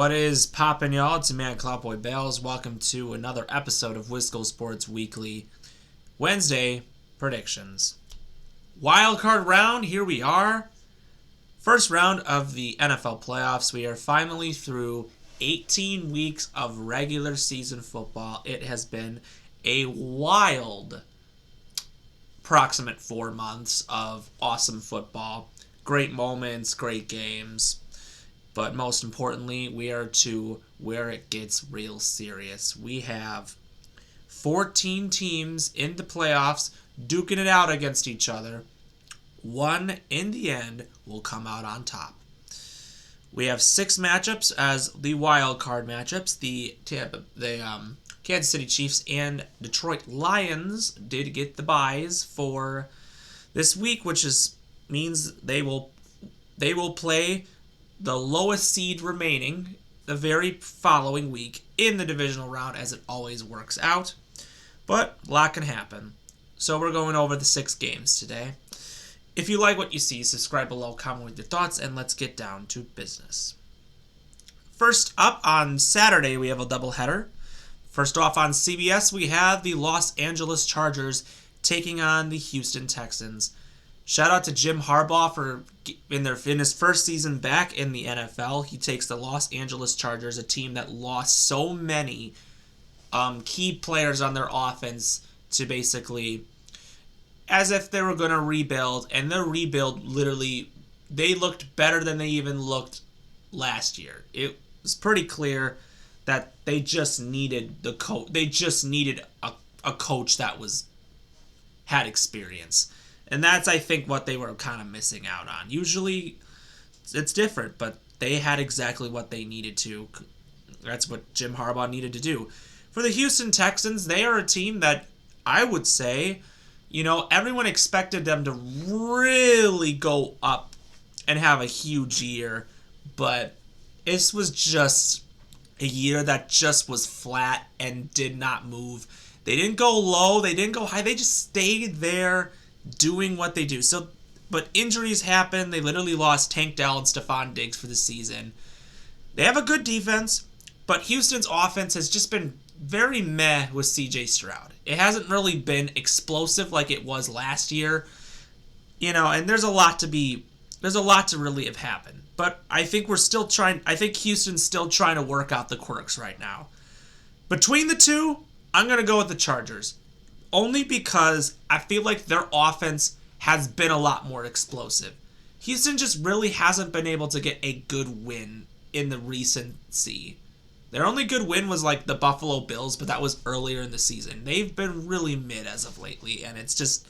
What is poppin', y'all? It's your man, Cloudboy Bales. Welcome to another episode of Wisco Sports Weekly Wednesday predictions. Wildcard round, here we are. First round of the NFL playoffs. We are finally through 18 weeks of regular season football. It has been a wild approximate 4 months of awesome football. Great moments, great games. But most importantly, we are to where it gets real serious. We have 14 teams in the playoffs duking it out against each other. One, in the end, will come out on top. We have 6 matchups as the wild card matchups. The Kansas City Chiefs and Detroit Lions did get the byes for this week, which means they will play the lowest seed remaining the very following week in the divisional round, as it always works out. But a lot can happen. So we're going over the 6 games today. If you like what you see, subscribe below, comment with your thoughts, and let's get down to business. First up on Saturday, we have a doubleheader. First off on CBS, we have the Los Angeles Chargers taking on the Houston Texans. Shout out to Jim Harbaugh for in his first season back in the NFL. He takes the Los Angeles Chargers, a team that lost so many key players on their offense, to basically as if they were going to rebuild, and their rebuild literally, they looked better than they even looked last year. It was pretty clear that they just needed the coach. They just needed a coach that had experience. And that's, I think, what they were kind of missing out on. Usually, it's different, but they had exactly what they needed to. That's what Jim Harbaugh needed to do. For the Houston Texans, they are a team that I would say, everyone expected them to really go up and have a huge year. But this was just a year that just was flat and did not move. They didn't go low. They didn't go high. They just stayed there, doing what they do. But injuries happen. They literally lost Tank Dell and Stephon Diggs for the season. They have a good defense, but Houston's offense has just been very meh with CJ Stroud. It hasn't really been explosive like it was last year. And there's a lot to really have happened. But I think Houston's still trying to work out the quirks right now. Between the two, I'm going to go with the Chargers. Only because I feel like their offense has been a lot more explosive. Houston just really hasn't been able to get a good win in the recency. Their only good win was like the Buffalo Bills, but that was earlier in the season. They've been really mid as of lately, and it's just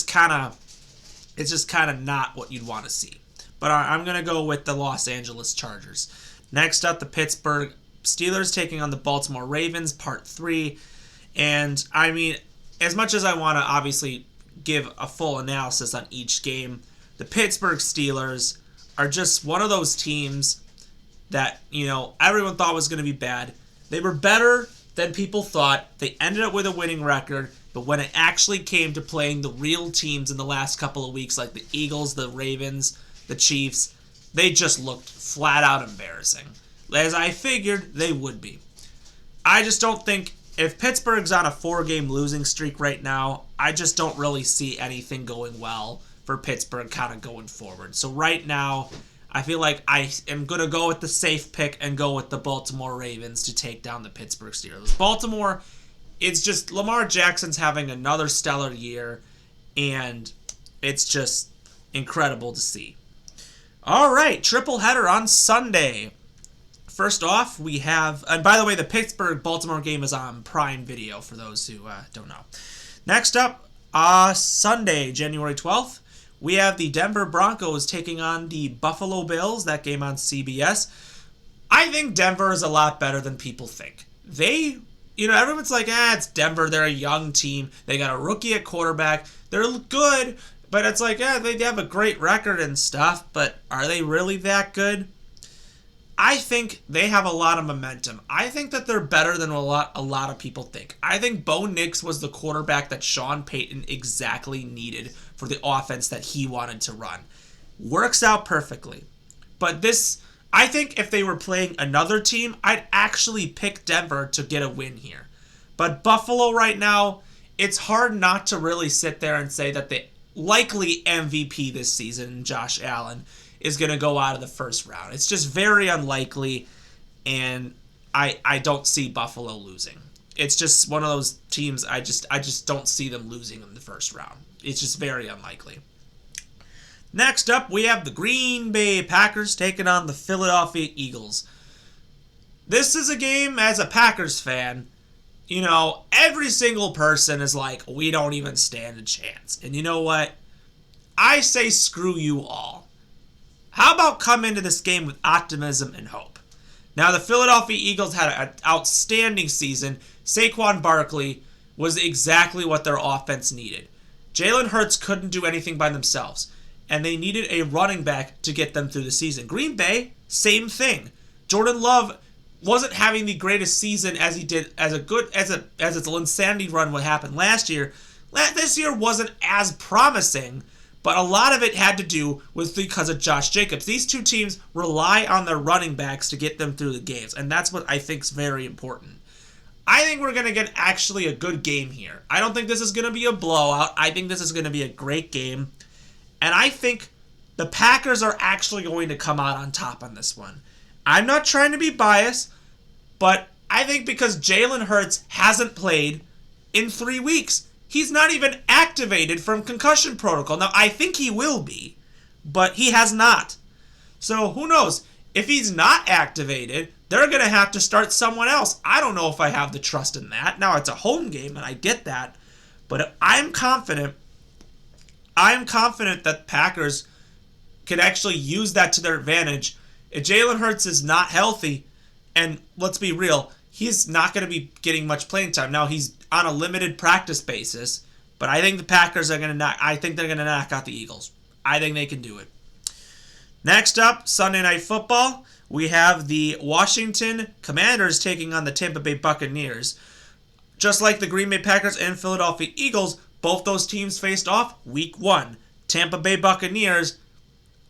kind of not what you'd want to see. But I'm going to go with the Los Angeles Chargers. Next up, the Pittsburgh Steelers taking on the Baltimore Ravens, Part 3. And, as much as I want to obviously give a full analysis on each game, the Pittsburgh Steelers are just one of those teams that, everyone thought was going to be bad. They were better than people thought. They ended up with a winning record. But when it actually came to playing the real teams in the last couple of weeks, like the Eagles, the Ravens, the Chiefs, they just looked flat out embarrassing. As I figured they would be. I just don't think, if Pittsburgh's on a 4-game losing streak right now, I just don't really see anything going well for Pittsburgh kind of going forward. So right now, I feel like I am going to go with the safe pick and go with the Baltimore Ravens to take down the Pittsburgh Steelers. Baltimore, it's just Lamar Jackson's having another stellar year, and it's just incredible to see. All right, triple header on Sunday. First off, we have, and by the way, the Pittsburgh-Baltimore game is on Prime Video for those who don't know. Next up, Sunday, January 12th, we have the Denver Broncos taking on the Buffalo Bills, that game on CBS. I think Denver is a lot better than people think. Everyone's like, it's Denver, they're a young team, they got a rookie at quarterback, they're good, but it's like, they have a great record and stuff, but are they really that good? I think they have a lot of momentum. I think that they're better than a lot of people think. I think Bo Nix was the quarterback that Sean Payton exactly needed for the offense that he wanted to run. Works out perfectly. But I think if they were playing another team, I'd actually pick Denver to get a win here. But Buffalo right now, it's hard not to really sit there and say that the likely MVP this season, Josh Allen, is going to go out of the first round. It's just very unlikely, and I don't see Buffalo losing. It's just one of those teams I just don't see them losing in the first round. It's just very unlikely. Next up, we have the Green Bay Packers taking on the Philadelphia Eagles. This is a game, as a Packers fan, every single person is like, we don't even stand a chance. And you know what? I say screw you all. How about come into this game with optimism and hope? Now, the Philadelphia Eagles had an outstanding season. Saquon Barkley was exactly what their offense needed. Jalen Hurts couldn't do anything by themselves, and they needed a running back to get them through the season. Green Bay, same thing. Jordan Love wasn't having the greatest season as he did as its insanity run what happened last year. This year wasn't as promising, but a lot of it had to do with because of Josh Jacobs. These two teams rely on their running backs to get them through the games, and that's what I think is very important. I think we're going to get actually a good game here. I don't think this is going to be a blowout. I think this is going to be a great game, and I think the Packers are actually going to come out on top on this one. I'm not trying to be biased, but I think because Jalen Hurts hasn't played in 3 weeks. He's not even activated from concussion protocol. Now, I think he will be, but he has not. So, who knows? If he's not activated, they're going to have to start someone else. I don't know if I have the trust in that. Now, it's a home game, and I get that. But I'm confident that Packers can actually use that to their advantage. If Jalen Hurts is not healthy, and let's be real, he's not going to be getting much playing time. Now, he's on a limited practice basis, but I think the Packers are going to they're going to knock out the Eagles. I think they can do it. Next up, Sunday Night Football, we have the Washington Commanders taking on the Tampa Bay Buccaneers. Just like the Green Bay Packers and Philadelphia Eagles, both those teams faced off week 1. Tampa Bay Buccaneers,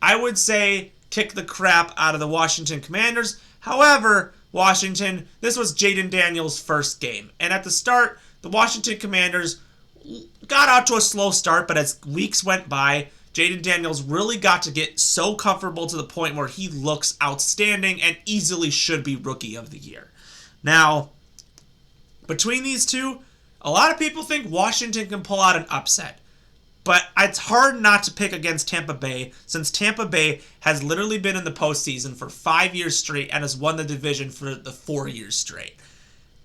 I would say, kick the crap out of the Washington Commanders. However, Washington, this was Jaden Daniels' first game. And at the start, the Washington Commanders got out to a slow start, but as weeks went by, Jaden Daniels really got to get so comfortable to the point where he looks outstanding and easily should be Rookie of the Year. Now, between these two, a lot of people think Washington can pull out an upset. But it's hard not to pick against Tampa Bay, since Tampa Bay has literally been in the postseason for 5 years straight and has won the division for the 4 years straight.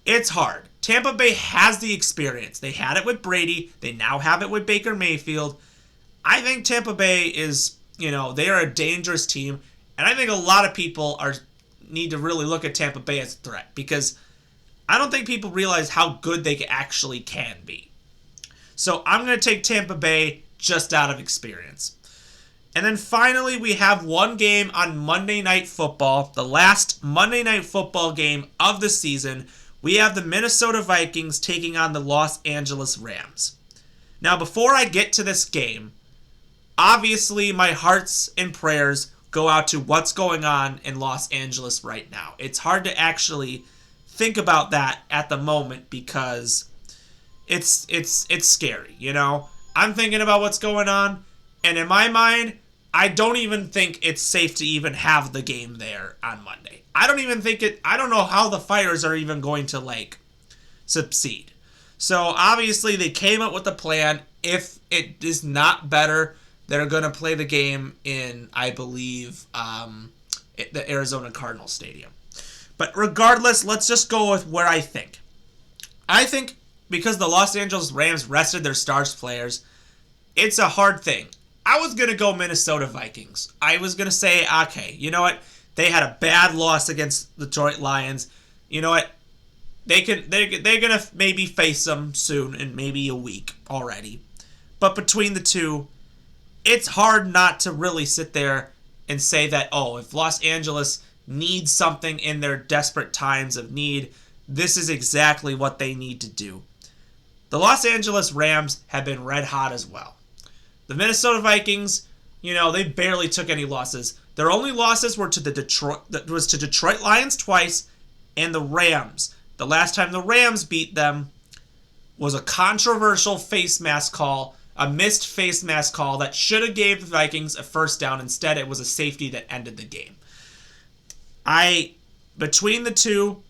It's hard. Tampa Bay has the experience. They had it with Brady. They now have it with Baker Mayfield. I think Tampa Bay is, they are a dangerous team. And I think a lot of people need to really look at Tampa Bay as a threat, because I don't think people realize how good they actually can be. So I'm going to take Tampa Bay just out of experience. And then finally, we have one game on Monday Night Football, the last Monday Night Football game of the season. We have the Minnesota Vikings taking on the Los Angeles Rams. Now, before I get to this game, obviously my hearts and prayers go out to what's going on in Los Angeles right now. It's hard to actually think about that at the moment because it's scary, I'm thinking about what's going on, and in my mind, I don't even think it's safe to even have the game there on Monday. I don't know how the Fires are even going to, succeed. So, obviously, they came up with a plan. If it is not better, they're going to play the game in, I believe, the Arizona Cardinals Stadium. But regardless, let's just go with where I think. I think because the Los Angeles Rams rested their star players, it's a hard thing. I was going to go Minnesota Vikings. I was going to say, okay, you know what? They had a bad loss against the Detroit Lions. You know what? They're going to maybe face them soon, in maybe a week already. But between the two, it's hard not to really sit there and say that, if Los Angeles needs something in their desperate times of need, this is exactly what they need to do. The Los Angeles Rams have been red hot as well. The Minnesota Vikings, they barely took any losses. Their only losses were to the Detroit Lions twice and the Rams. The last time the Rams beat them was a controversial face mask call, a missed face mask call that should have gave the Vikings a first down. Instead, it was a safety that ended the game. Between the two,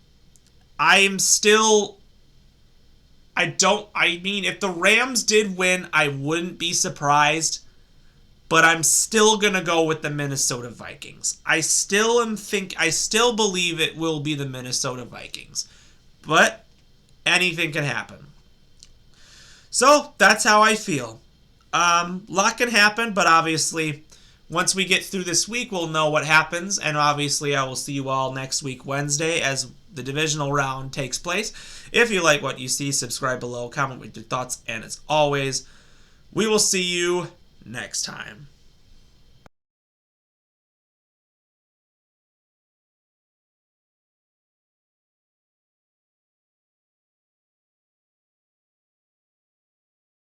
if the Rams did win, I wouldn't be surprised, but I'm still going to go with the Minnesota Vikings. I still believe it will be the Minnesota Vikings, but anything can happen. So that's how I feel. Lot can happen, but obviously, once we get through this week, we'll know what happens. And obviously, I will see you all next week, Wednesday, as the divisional round takes place. If you like what you see, subscribe below, comment with your thoughts, and as always, we will see you next time.